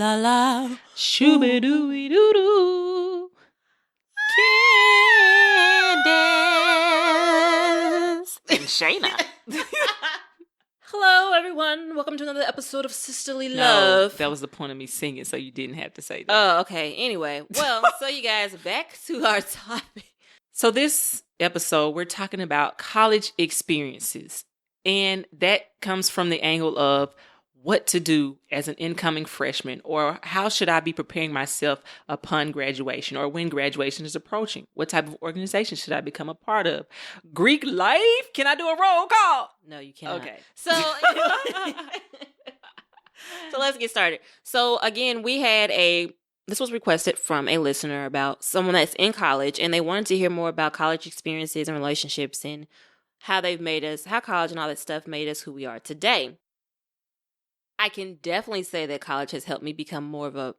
la la. Shooby-dooby-doo-doo. Candace and Shayna. Hello, everyone. Welcome to another episode of Sisterly Love. No, that was the point of me singing, so you didn't have to say that. Oh, okay. Anyway, well, so you guys, back to our topic. So this episode, we're talking about college experiences. And that comes from the angle of what to do as an incoming freshman, or how should I be preparing myself upon graduation, or when graduation is approaching? What type of organization should I become a part of? Greek life? Can I do a roll call? No, you cannot. Okay. So, so let's get started. So again, this was requested from a listener about someone that's in college, and they wanted to hear more about college experiences and relationships and how college and all that stuff made us who we are today. I can definitely say that college has helped me become more of a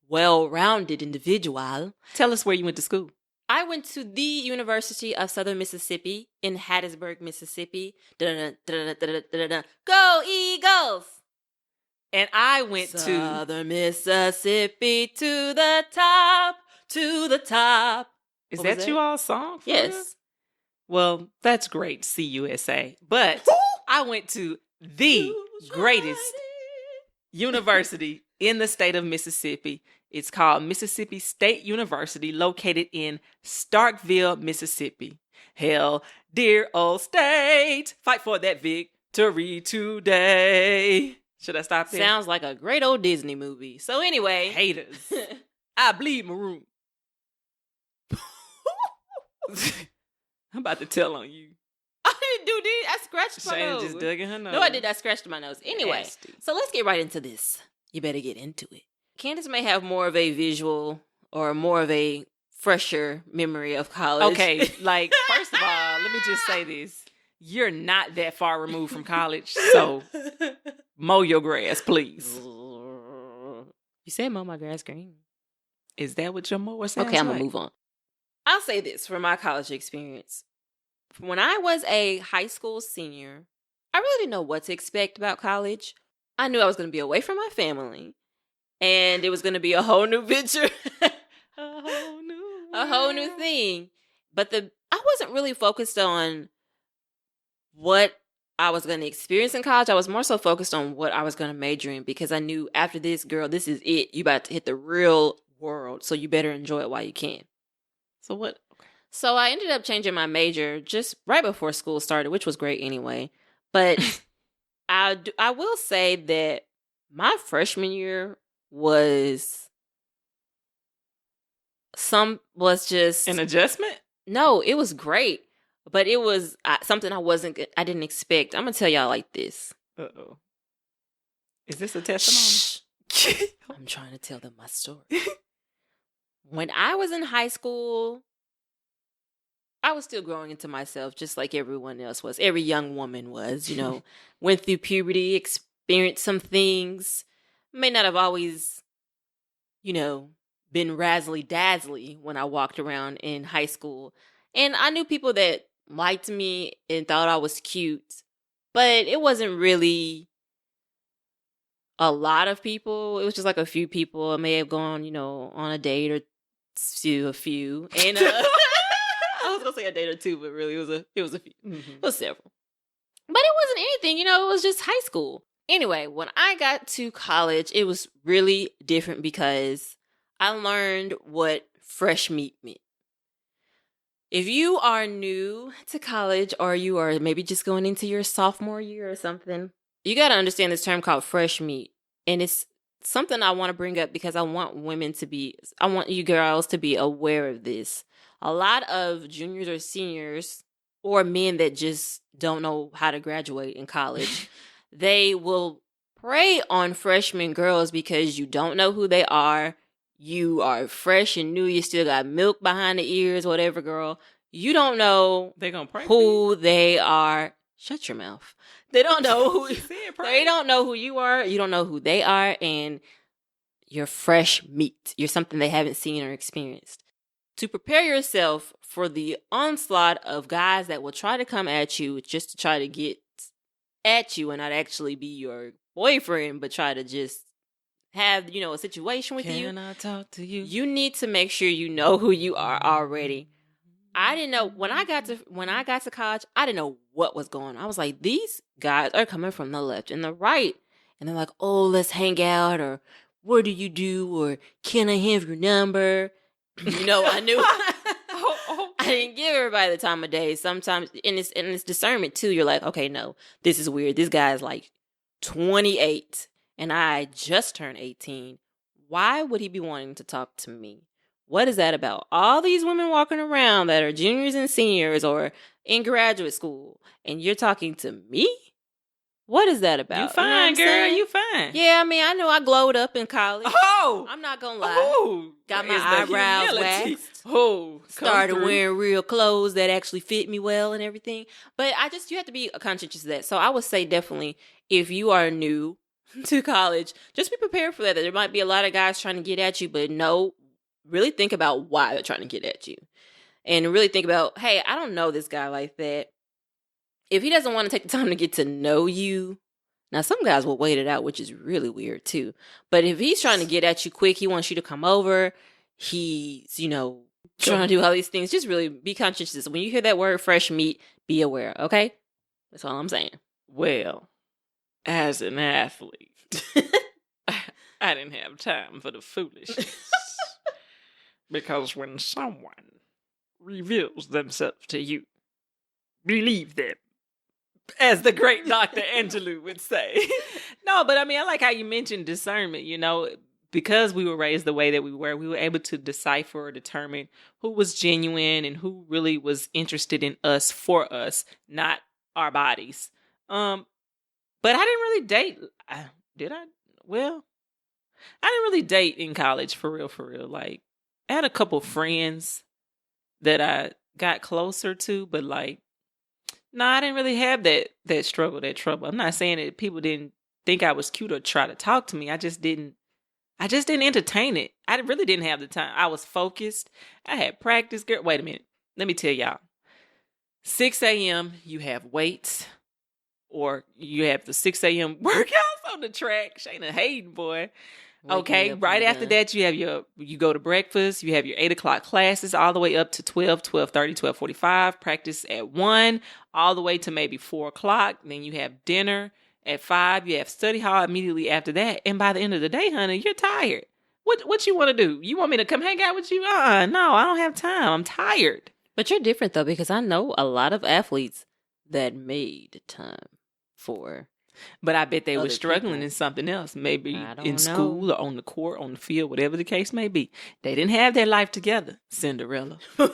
well-rounded individual. Tell us where you went to school. I went to the University of Southern Mississippi in Hattiesburg, Mississippi. Go Eagles! And I went to Southern Mississippi to the top, to the top. Is that you all's song? Yes. Real? Well, that's great, CUSA. But I went to the greatest university in the state of Mississippi. It's called Mississippi State University, located in Starkville, Mississippi. Hell, dear old state, fight for that victory today. Should I stop there? Sounds like a great old Disney movie. So anyway. Haters. I bleed maroon. I'm about to tell on you. I didn't do this. I scratched my Shayna nose. just dug in her nose. No, I did. I scratched my nose. Anyway, Nasty. so let's get right into this. You better get into it. Candace may have more of a visual or more of a fresher memory of college. Okay, first of all, let me just say this. You're not that far removed from college, so mow your grass, please. You said mow my grass green. Is that what your mower sounds Okay, I'm going like? to move on. I'll say this for my college experience. When I was a high school senior, I really didn't know what to expect about college. I knew I was going to be away from my family, and it was going to be a whole new venture, a whole new thing. But I wasn't really focused on what I was going to experience in college. I was more so focused on what I was going to major in, because I knew after this, girl, this is it. You about to hit the real world, so you better enjoy it while you can. So what? So I ended up changing my major just right before school started, which was great anyway. But I will say that my freshman year was just An adjustment? No, it was great, but it was something I didn't expect. I'm gonna tell y'all like this. Uh-oh. Is this a testimony? I'm trying to tell them my story. When I was in high school, I was still growing into myself just like everyone else was. Every young woman was, went through puberty, experienced some things. May not have always, been razzly-dazzly when I walked around in high school. And I knew people that liked me and thought I was cute, but it wasn't really a lot of people. It was just like a few people. I may have gone, on a date or a few. And I was gonna say a date or two, but really it was a few. Mm-hmm. It was several. But it wasn't anything, it was just high school. Anyway, when I got to college, it was really different because I learned what fresh meat meant. If you are new to college, or you are maybe just going into your sophomore year or something, you got to understand this term called fresh meat. And it's something I want to bring up because I want you girls to be aware of this. A lot of juniors or seniors, or men that just don't know how to graduate in college, they will prey on freshman girls because you don't know who they are. You are fresh and new. You still got milk behind the ears, whatever, girl. You don't know They gonna pray who they are. Shut your mouth. They don't know who They don't know who you are. You don't know who they are, and you're fresh meat. You're something they haven't seen or experienced. To prepare yourself for the onslaught of guys that will try to come at you just to try to get at you and not actually be your boyfriend, but try to just have, a situation with you. Can I talk to you? You need to make sure you know who you are already. I didn't know when I got to college, I didn't know what was going on. I was like, these guys are coming from the left and the right. And they're like, oh, let's hang out, or what do you do, or can I have your number? I knew I didn't give everybody the time of day. Sometimes, and it's discernment too. You're like, okay, no, this is weird. This guy is like 28 and I just turned 18. Why would he be wanting to talk to me? What is that about? All these women walking around that are juniors and seniors or in graduate school, and you're talking to me? What is that about? You fine, girl. You fine. Yeah, I mean, I know I glowed up in college. Oh! I'm not going to lie. Oh! Got my eyebrows waxed. Oh! Started wearing real clothes that actually fit me well and everything. But you have to be conscious of that. So I would say definitely, if you are new to college, just be prepared for that. There might be a lot of guys trying to get at you, but no, really think about why they're trying to get at you. And really think about, hey, I don't know this guy like that. If he doesn't want to take the time to get to know you, now some guys will wait it out, which is really weird too. But if he's trying to get at you quick, he wants you to come over, he's, trying to do all these things, just really be conscious. When you hear that word fresh meat, be aware, okay? That's all I'm saying. Well, as an athlete, I didn't have time for the foolishness. Because when someone reveals themselves to you, believe them. As the great Dr. Angelou would say. No, but I mean, I like how you mentioned discernment, because we were raised the way that we were able to decipher or determine who was genuine and who really was interested in us for us, not our bodies. But I didn't really date. Did I? Well, I didn't really date in college for real. Like, I had a couple friends that I got closer to, but like, no, I didn't really have that struggle, that trouble. I'm not saying that people didn't think I was cute or try to talk to me. I just didn't entertain it. I really didn't have the time. I was focused. I had practice. Girl, wait a minute. Let me tell y'all. 6 a.m., you have weights, or you have the 6 a.m. workouts on the track. Shayna Hayden, boy. Okay, right after that, you go to breakfast, you have your 8 o'clock classes all the way up to 12, 12:30, 12:45, practice at 1, all the way to maybe 4 o'clock. Then you have dinner at 5, you have study hall immediately after that. And by the end of the day, honey, you're tired. What you want to do? You want me to come hang out with you? No, I don't have time. I'm tired. But you're different though, because I know a lot of athletes that made time for. But I bet they were struggling in something else, maybe in school or on the court, on the field, whatever the case may be. They didn't have their life together, Cinderella. All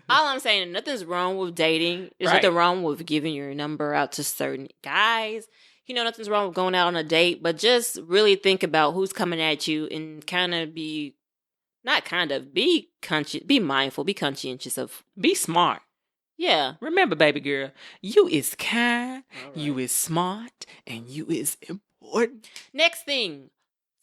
I'm saying, nothing's wrong with dating. There's nothing wrong with giving your number out to certain guys. Nothing's wrong with going out on a date, but just really think about who's coming at you and be mindful, be conscientious of. Be smart. Yeah. Remember, baby girl, you is kind, you is smart, and you is important. Next thing,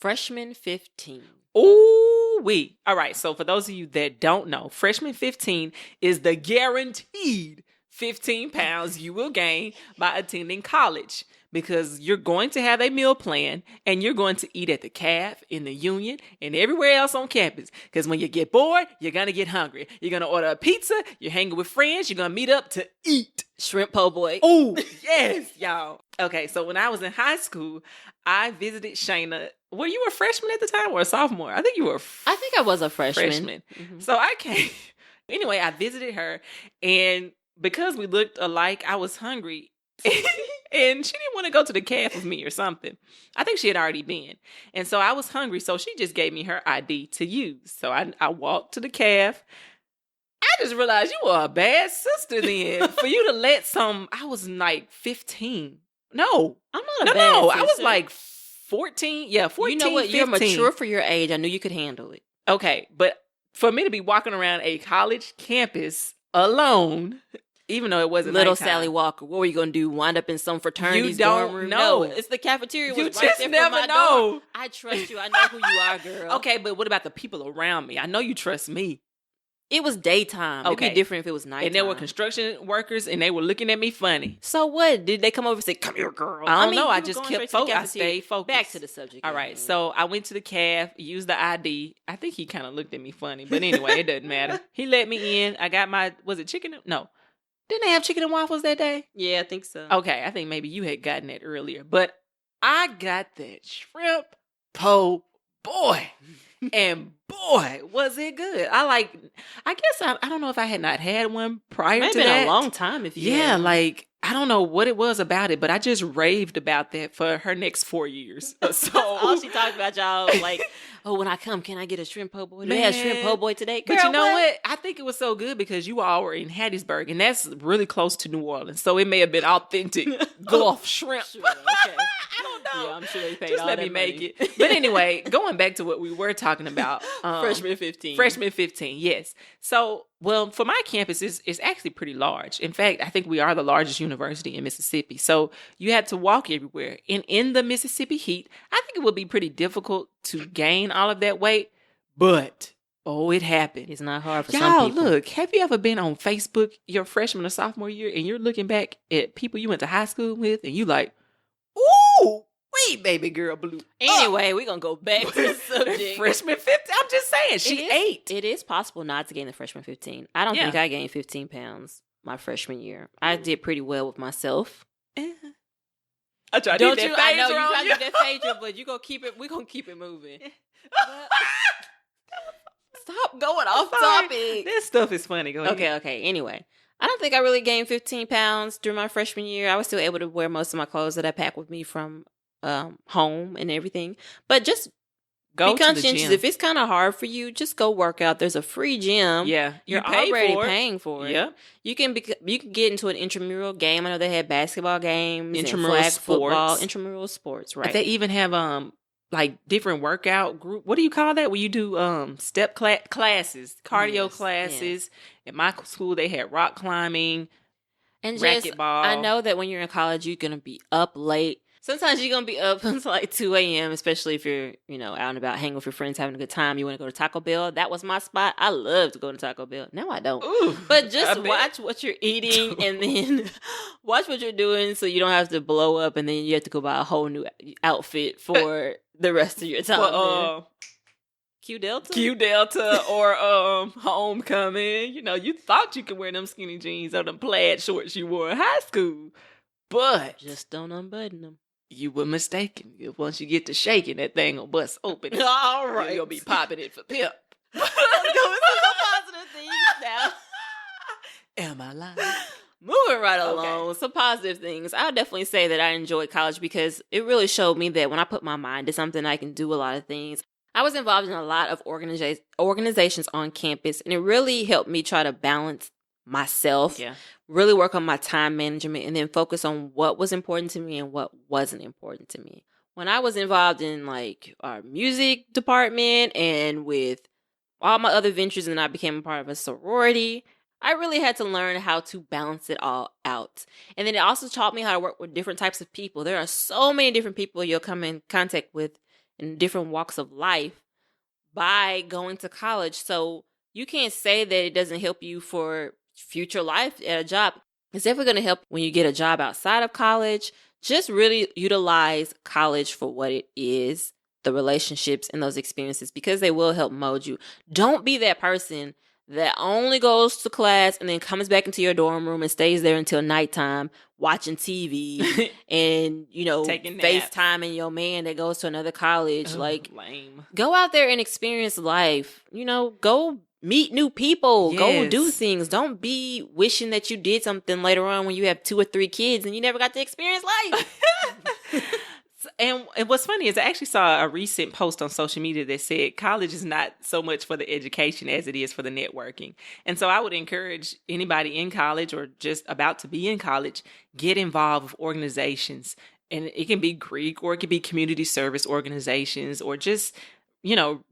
freshman 15. Ooh-wee. All right, so for those of you that don't know, freshman 15 is the guaranteed 15 pounds you will gain by attending college. Because you're going to have a meal plan and you're going to eat at the CAF, in the Union, and everywhere else on campus. Because when you get bored, you're going to get hungry. You're going to order a pizza. You're hanging with friends. You're going to meet up to eat. Shrimp po' boy. Oh, yes, y'all. Okay, so when I was in high school, I visited Shayna. Were you a freshman at the time or a sophomore? I think you were I think I was a freshman. Mm-hmm. So I came. Anyway, I visited her. And because we looked alike, I was hungry. And she didn't want to go to the CAF with me or something. I think she had already been. And so I was hungry, so she just gave me her ID to use. So I walked to the CAF. I just realized you were a bad sister then. For you to let I was like 15. No. I'm not a bad sister. I was like 14. Yeah, 14, You know what? 15. You're mature for your age. I knew you could handle it. Okay, but for me to be walking around a college campus alone... Even though it wasn't Little nighttime. Sally Walker, what were you going to do? Wind up in some fraternity's dorm room? No, it's the cafeteria. You was just right there never my know. Door. I trust you. I know who you are, girl. Okay, but what about the people around me? I know you trust me. It was daytime. It'd Okay. be different if it was nighttime. And there were construction workers, and they were looking at me funny. So what? Did they come over and say, "Come here, girl"? I don't know. you I were just going kept straight to the focused. I cafeteria. stayed focused. Back to the subject. All right. So I went to the caf, used the ID. I think he kind of looked at me funny, but anyway, it doesn't matter. He let me in. I got my, was it chicken? No. Didn't they have chicken and waffles that day? yeah, I think so. Okay. I think maybe you had gotten that earlier, but I got that shrimp po' boy. And boy, was it good. I guess I don't know if I had not had one prior Might to have been that. a long time if you Yeah, had. like, I don't know what it was about it, but I just raved about that for her next 4 years. So all she talked about, y'all, like, oh, when I come, can I get a shrimp po' boy? Do they have shrimp Man. po' boy today? But Girl, you know what? I think it was so good because you all were in Hattiesburg, and that's really close to New Orleans. So it may have been authentic Gulf shrimp. Sure, okay. I don't know. Yeah, I'm sure they paid Just all let that me make money. it. But anyway, going back to what we were talking about. Freshman 15. Freshman 15, yes. So, well, for my campus, it's actually pretty large. In fact, I think we are the largest university in Mississippi. So you had to walk everywhere. And in the Mississippi heat, I think it would be pretty difficult to gain all of that weight. But, oh, it happened. It's not hard for some Y'all, people. look, have you ever been on Facebook your freshman or sophomore year and you're looking back at people you went to high school with and you like, ooh, wait, baby girl blew up. Anyway, we're going to go back to the subject. Freshman 15, I'm just saying, she ate. It is possible not to gain the freshman 15. I don't Yeah. think I gained 15 pounds my freshman year. I did pretty well with myself. I tried Don't to you? hit I that know phaser you on tried you. to do that phaser, but you gonna keep it. We're gonna keep it moving. Stop going off Sorry. topic. This stuff is funny. Go ahead. Okay. Anyway, I don't think I really gained 15 pounds during my freshman year. I was still able to wear most of my clothes that I packed with me from home and everything. But just Go be to the conscientious. gym. If it's kind of hard for you, just go work out. There's a free gym. Yeah, You're pay already for it. paying for it. Yep. You can get into an intramural game. I know they had basketball games, Intramural and flag football, sports. intramural sports, right? They even have like different workout group. What do you call that? Where you do step classes, cardio Yes, classes. At my school, they had rock climbing. And just, racquetball. I know that when you're in college, you're gonna be up late. Sometimes you're gonna be up until like 2 a.m., especially if you're, out and about hanging with your friends, having a good time. You want to go to Taco Bell. That was my spot. I love to go to Taco Bell. Now I don't. Ooh, But I just bet. watch what you're eating and then watch what you're doing so you don't have to blow up and then you have to go buy a whole new outfit for the rest of your time. For, Q Delta? Q Delta or homecoming. You thought you could wear them skinny jeans or them plaid shorts you wore in high school, but Just don't unbutton them. you were mistaken. Once you get to shaking, that thing will bust open. All right. You'll be popping it for pip. Let's go with some positive things now. Am I lying? Moving right Okay. along, some positive things. I would definitely say that I enjoyed college because it really showed me that when I put my mind to something, I can do a lot of things. I was involved in a lot of organizations on campus, and it really helped me try to balance myself, Yeah. really work on my time management, and then focus on what was important to me and what wasn't important to me. When I was involved in like our music department and with all my other ventures, and I became a part of a sorority, I really had to learn how to balance it all out. And then it also taught me how to work with different types of people. There are so many different people you'll come in contact with in different walks of life by going to college. So you can't say that it doesn't help you for future life at a job. It's definitely going to help when you get a job outside of college. Just really utilize college for what it is, the relationships and those experiences, because they will help mold you. Don't be that person that only goes to class and then comes back into your dorm room and stays there until nighttime watching TV and, Taking naps. FaceTiming your man that goes to another college. Oh, Like, lame. go out there and experience life. Go meet new people. Go do Yes. things. Don't be wishing that you did something later on when you have 2 or 3 kids and you never got to experience life. And what's funny is I actually saw a recent post on social media that said college is not so much for the education as it is for the networking. And so I would encourage anybody in college or just about to be in college, get involved with organizations. And it can be Greek or it could be community service organizations or just,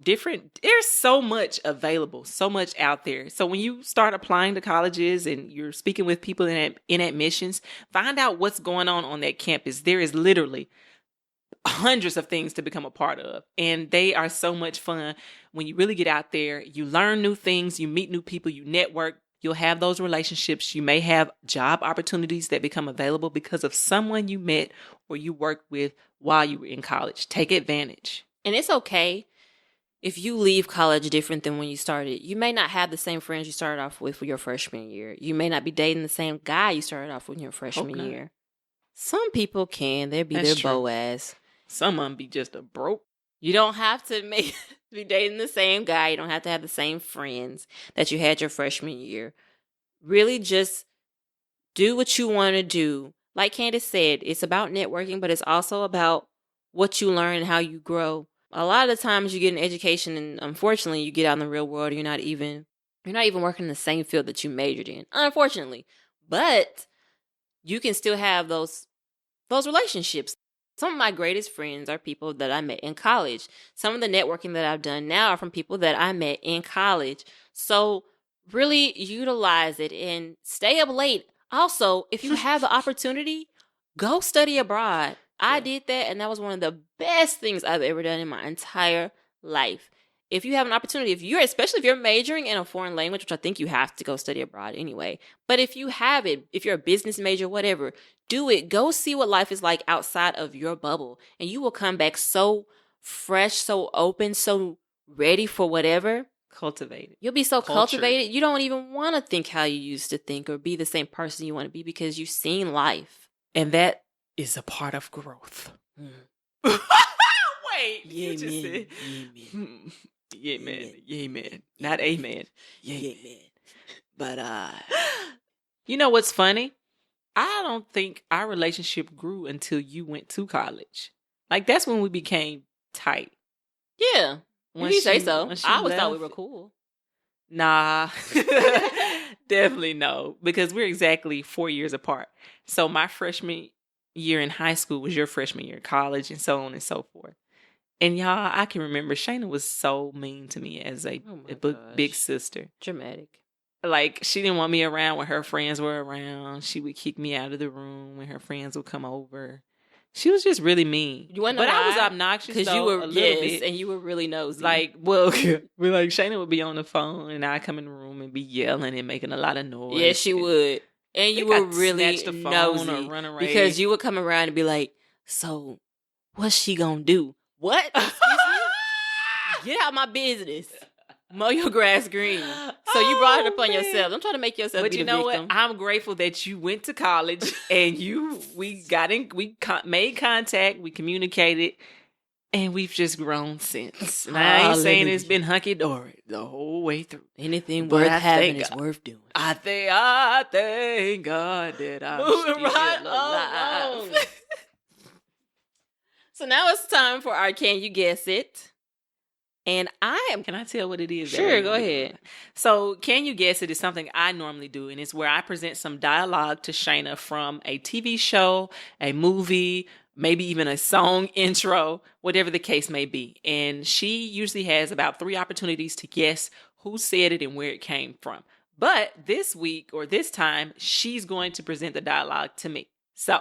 different. There's so much available, so much out there. So when you start applying to colleges and you're speaking with people in admissions, find out what's going on that campus. There is literally hundreds of things to become a part of. And they are so much fun. When you really get out there, you learn new things, you meet new people, you network, you'll have those relationships. You may have job opportunities that become available because of someone you met or you worked with while you were in college. Take advantage. And it's okay if you leave college different than when you started. You may not have the same friends you started off with for your freshman year. You may not be dating the same guy you started off with in your freshman year. Some people can. They'll be their Boaz. Some of them be just a broke. You don't have to be dating the same guy. You don't have to have the same friends that you had your freshman year. Really just do what you want to do. Like Candace said, it's about networking, but it's also about what you learn and how you grow. A lot of the times you get an education and unfortunately you get out in the real world, you're not even working in the same field that you majored in, unfortunately. But you can still have those relationships. Some of my greatest friends are people that I met in college. Some of the networking that I've done now are from people that I met in college. So really utilize it and stay up late. Also, if you have the opportunity, go study abroad. I did that, and that was one of the best things I've ever done in my entire life. If you have an opportunity, especially if you're majoring in a foreign language, which I think you have to go study abroad anyway, but if you have it, if you're a business major, whatever, do it. Go see what life is like outside of your bubble, and you will come back so fresh, so open, so ready for whatever. Cultivated. You'll be so cultivated, you don't even want to think how you used to think or be the same person you want to be because you've seen life. And that is a part of growth. Wait, you just said... Yeah, man. Yeah, man. Not amen. Yeah, man. But, you know what's funny? I don't think our relationship grew until you went to college. Like, that's when we became tight. Yeah. When you say so. I always thought we were cool. Nah. Definitely no. Because we're exactly 4 years apart. So my freshman year in high school was your freshman year in college and so on and so forth. And y'all, I can remember Shayna was so mean to me as a big sister. Dramatic. Like, she didn't want me around when her friends were around. She would kick me out of the room when her friends would come over. She was just really mean. You want to know why? I was obnoxious because you were a little bit, and you were really nosy. Like, well, Shayna would be on the phone and I'd come in the room and be yelling and making a lot of noise. Yeah, she would. And you were really nosy or run away. Because you would come around and be like, "So, what's she gonna do?" What? Excuse me? Get out my business. Mow your grass green. So you brought it upon yourself. Don't try to make yourself be the victim. But you know what? I'm grateful that you went to college and we made contact, we communicated, and we've just grown since. And I ain't saying it's been hunky-dory the whole way through. Anything worth having is worth doing. I thank God that I'm moving still right alive. along. So now it's time for our Can You Guess It? And Can I tell what it is? Sure, go ahead. So, Can You Guess It is something I normally do, and it's where I present some dialogue to Shayna from a TV show, a movie, maybe even a song intro, whatever the case may be. And she usually has about 3 opportunities to guess who said it and where it came from. But this week, or this time, she's going to present the dialogue to me. So,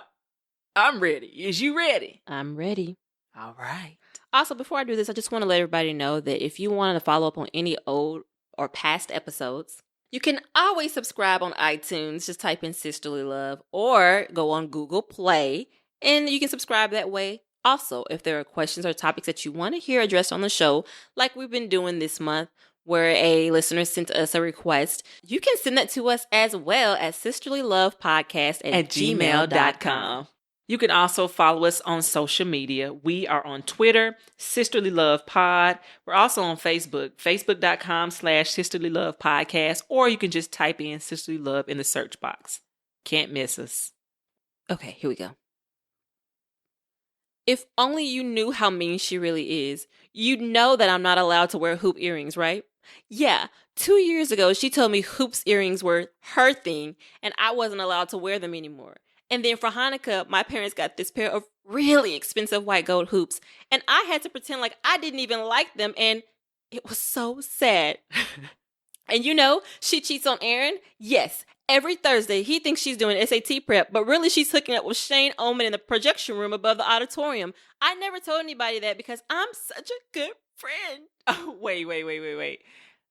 I'm ready. Is you ready? I'm ready. All right. Also, before I do this, I just want to let everybody know that if you want to follow up on any old or past episodes, you can always subscribe on iTunes. Just type in Sisterly Love or go on Google Play and you can subscribe that way. Also, if there are questions or topics that you want to hear addressed on the show, like we've been doing this month, where a listener sent us a request, you can send that to us as well at sisterlylovepodcast@gmail.com. You can also follow us on social media. We are on Twitter, Sisterly Love Pod. We're also on Facebook, facebook.com/Sisterly Love Podcast, or you can just type in Sisterly Love in the search box. Can't miss us. Okay, here we go. If only you knew how mean she really is. You know that I'm not allowed to wear hoop earrings, right? Yeah, 2 years ago, she told me hoops earrings were her thing, and I wasn't allowed to wear them anymore. And then for Hanukkah, my parents got this pair of really expensive white gold hoops. And I had to pretend like I didn't even like them. And it was so sad. And you know, she cheats on Aaron. Yes. Every Thursday, he thinks she's doing SAT prep, but really she's hooking up with Shane Oman in the projection room above the auditorium. I never told anybody that because I'm such a good friend. Oh, wait.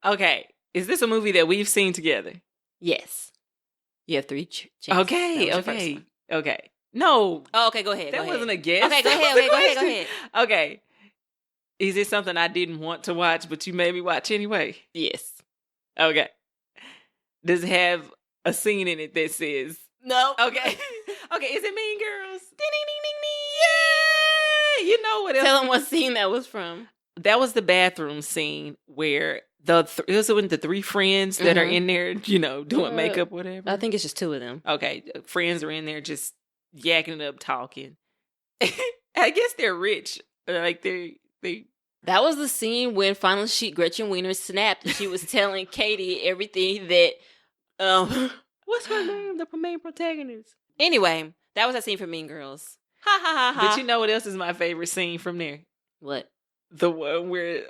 Okay. Is this a movie that we've seen together? Yes. You have 3 chances. Okay. No. Oh, okay, go ahead. That wasn't a guess. Okay, go ahead. Okay. Is it something I didn't want to watch, but you made me watch anyway? Yes. Okay. Does it have a scene in it that says no? Okay. Okay, is it Mean Girls? Ding, ding, ding, ding, ding. Yeah! You know what else? Tell them what scene that was from. That was the bathroom scene where it was when the 3 friends that are in there, doing makeup, whatever. I think it's just 2 of them. Okay, friends are in there just yakking it up, talking. I guess they're rich. Like they. That was the scene when finally Gretchen Wiener snapped and she was telling Katie everything that what's her name? The main protagonist. Anyway, that was that scene from Mean Girls. Ha ha ha ha. But you know what else is my favorite scene from there? What? The one where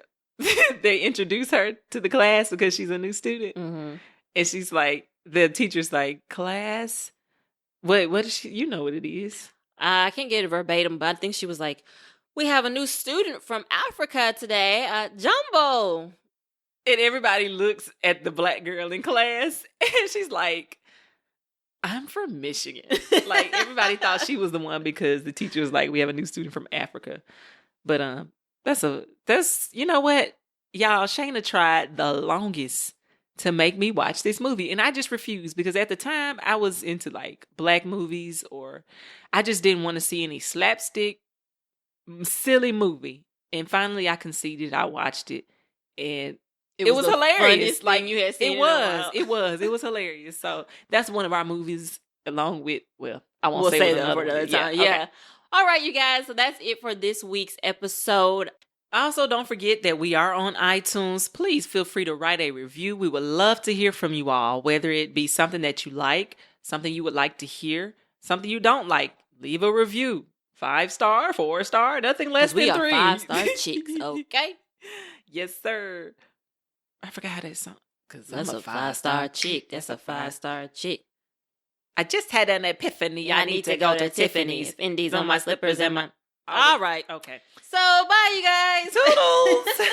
they introduce her to the class because she's a new student. Mm-hmm. And she's like, the teacher's like, class? What is she? You know what it is. I can't get it verbatim, but I think she was like, we have a new student from Africa today, Jumbo. And everybody looks at the black girl in class and she's like, I'm from Michigan. Like everybody thought she was the one because the teacher was like, we have a new student from Africa. But that's you know what? Y'all, Shayna tried the longest to make me watch this movie. And I just refused because at the time I was into like black movies or I just didn't want to see any slapstick silly movie. And finally I conceded. I watched it and it was hilarious. Like you had seen it was hilarious. So that's one of our movies along with, I won't we'll say that for another time. Yeah. Okay. All right, you guys. So that's it for this week's episode. Also, don't forget that we are on iTunes. Please feel free to write a review. We would love to hear from you all, whether it be something that you like, something you would like to hear, something you don't like. Leave a review. 5-star, 4-star, nothing less than 3. We are 5-star chicks, okay? Yes, sir. I forgot how that song. That's a 5-star chick. That's a 5-star chick. I just had an epiphany. I need to go to Tiffany's. Indies on my slippers and my... All right. Okay. So, bye, you guys. Toodles.